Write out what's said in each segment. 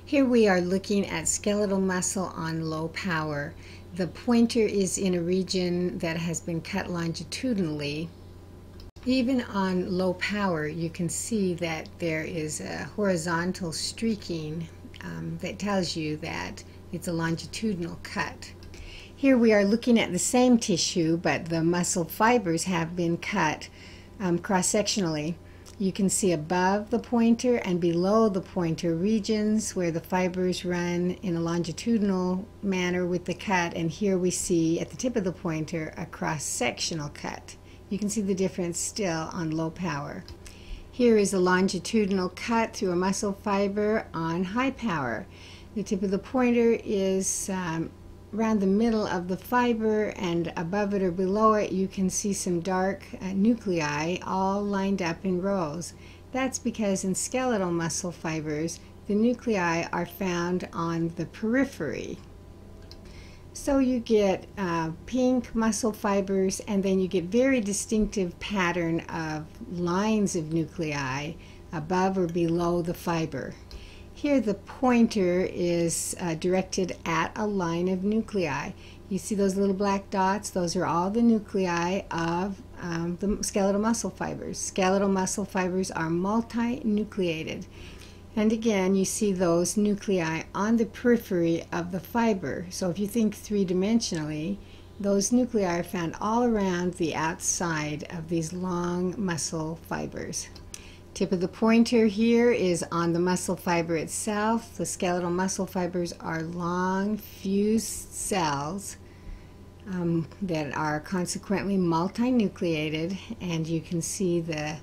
Here we are looking at skeletal muscle on low power. The pointer is in a region that has been cut longitudinally. Even on low power, you can see that there is a horizontal streaking that tells you that it's a longitudinal cut. Here we are looking at the same tissue, but the muscle fibers have been cut cross-sectionally. You can see above the pointer and below the pointer regions where the fibers run in a longitudinal manner with the cut, and here we see at the tip of the pointer a cross-sectional cut. You can see the difference still on low power. Here is a longitudinal cut through a muscle fiber on high power. The tip of the pointer is around the middle of the fiber, and above it or below it you can see some dark nuclei all lined up in rows. That's because in skeletal muscle fibers the nuclei are found on the periphery. So you get pink muscle fibers, and then you get very distinctive pattern of lines of nuclei above or below the fiber. Here the pointer is directed at a line of nuclei. You see those little black dots? Those are all the nuclei of the skeletal muscle fibers. Skeletal muscle fibers are multinucleated. And again, you see those nuclei on the periphery of the fiber. So if you think three-dimensionally, those nuclei are found all around the outside of these long muscle fibers. Tip of the pointer here is on the muscle fiber itself. The skeletal muscle fibers are long fused cells that are consequently multinucleated, and you can see the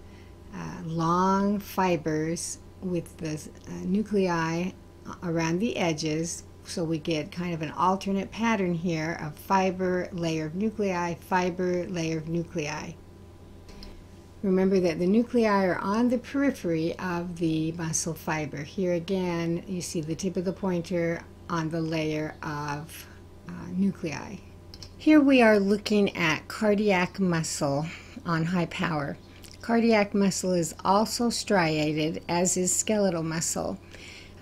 long fibers with the nuclei around the edges. So we get kind of an alternate pattern here of fiber, layer of nuclei, fiber, layer of nuclei. Remember that the nuclei are on the periphery of the muscle fiber. Here again, you see the tip of the pointer on the layer of nuclei. Here we are looking at cardiac muscle on high power. Cardiac muscle is also striated, as is skeletal muscle.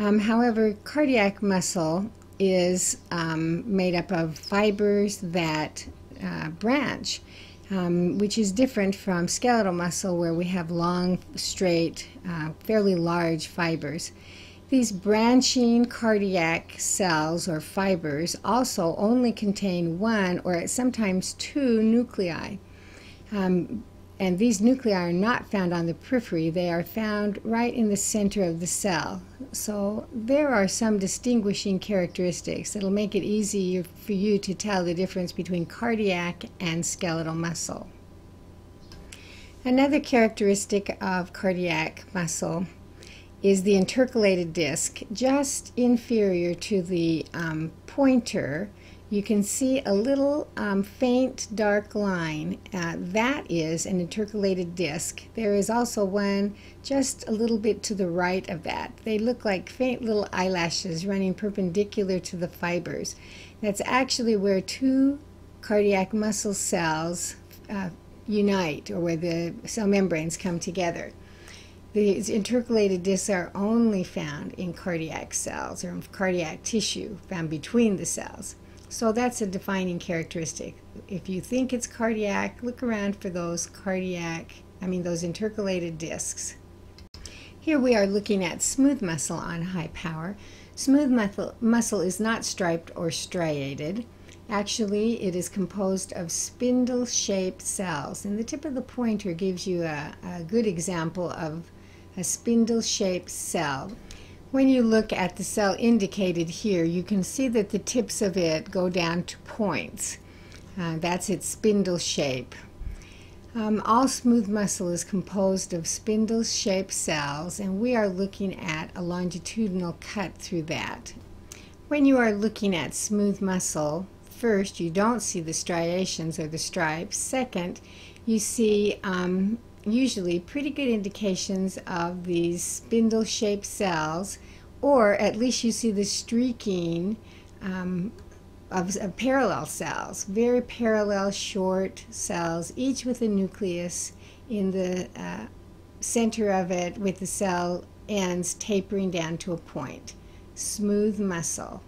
However, cardiac muscle is made up of fibers that branch, which is different from skeletal muscle, where we have long, straight, fairly large fibers. These branching cardiac cells or fibers also only contain one or sometimes two nuclei. And these nuclei are not found on the periphery. They are found right in the center of the cell. So there are some distinguishing characteristics that'll make it easier for you to tell the difference between cardiac and skeletal muscle. Another characteristic of cardiac muscle is the intercalated disc. Just inferior to the pointer, you can see a little faint dark line. That is an intercalated disc. There is also one just a little bit to the right of that. They look like faint little eyelashes running perpendicular to the fibers. That's actually where two cardiac muscle cells unite, or where the cell membranes come together. These intercalated discs are only found in cardiac cells, or in cardiac tissue found between the cells. So that's a defining characteristic. If you think it's cardiac, look around for those those intercalated discs. Here we are looking at smooth muscle on high power. Smooth muscle is not striped or striated. Actually, it is composed of spindle-shaped cells, and the tip of the pointer gives you a good example of a spindle-shaped cell. When you look at the cell indicated here, you can see that the tips of it go down to points. That's its spindle shape. All smooth muscle is composed of spindle-shaped cells, and we are looking at a longitudinal cut through that. When you are looking at smooth muscle, first, you don't see the striations or the stripes. Second, you see usually pretty good indications of these spindle-shaped cells, or at least you see the streaking of parallel cells, very parallel short cells, each with a nucleus in the center of it, with the cell ends tapering down to a point. smooth muscle.